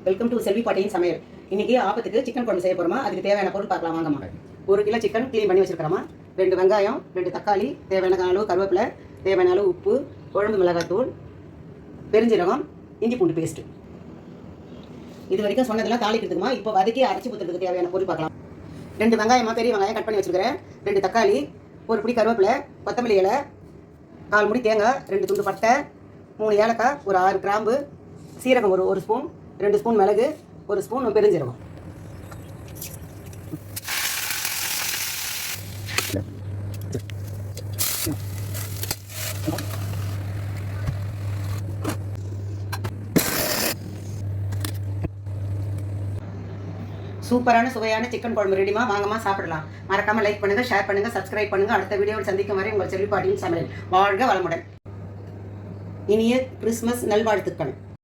Welcome to செல்வி பாட்டியின் சமையல். இன்னைக்கு ஆப்பத்துக்கு சிக்கன் குழம்பு செய்ய போறோமா. அதுக்கு தேவையான பொருள் பார்க்கலாம் வாங்கம்மா. 1 கிலோ சிக்கன் க்ளீன் பண்ணி வச்சிருக்கிறோமா. 2 வெங்காயம், 2 தக்காளி, தேவையான அளவு கருவேப்பிலை, தேவையான அளவு உப்பு, குழம்பு மிளகாத்தூள், பெருஞ்சீரகம், இஞ்சி பூண்டு பேஸ்ட். இது வரைக்கும் சொன்னதெல்லாம் தாளிக்கிறதுக்குமா. இப்போ வதக்கி அரைச்சி ஊற்றுறதுக்கு தேவையான பொருள் பார்க்கலாம். 2 வெங்காயமா, பெரிய வெங்காயம் கட் பண்ணி வச்சிருக்கிறேன். 2 தக்காளி, 1 பிடி கருவேப்பிலை, கொத்தமல்லி இலை, 4 முடி தேங்காய், 2 துண்டு பட்டை, 3 ஏலக்காய், ஒரு 6 கிராம்பு, சீரகம் ஒரு ஸ்பூன், 2 ஸ்பூன் மிளகு, 1 ஸ்பூன் பெருஞ்சீரகம். சூப்பரான சுவையான சிக்கன் குழம்பு ரெடிமா. வாங்கம்மா சாப்பிடலாம். மறக்காம லைக் பண்ணுங்க, ஷேர் பண்ணுங்க, சப்ஸ்கிரைப் பண்ணுங்க. அடுத்த வீடியோவில் சந்திக்கும் வரை உங்கள் செல்வி பாட்டியின் சமையல். வாழ்க வளமுடன். இனிய கிறிஸ்துமஸ் நல்வாழ்த்துக்கள்.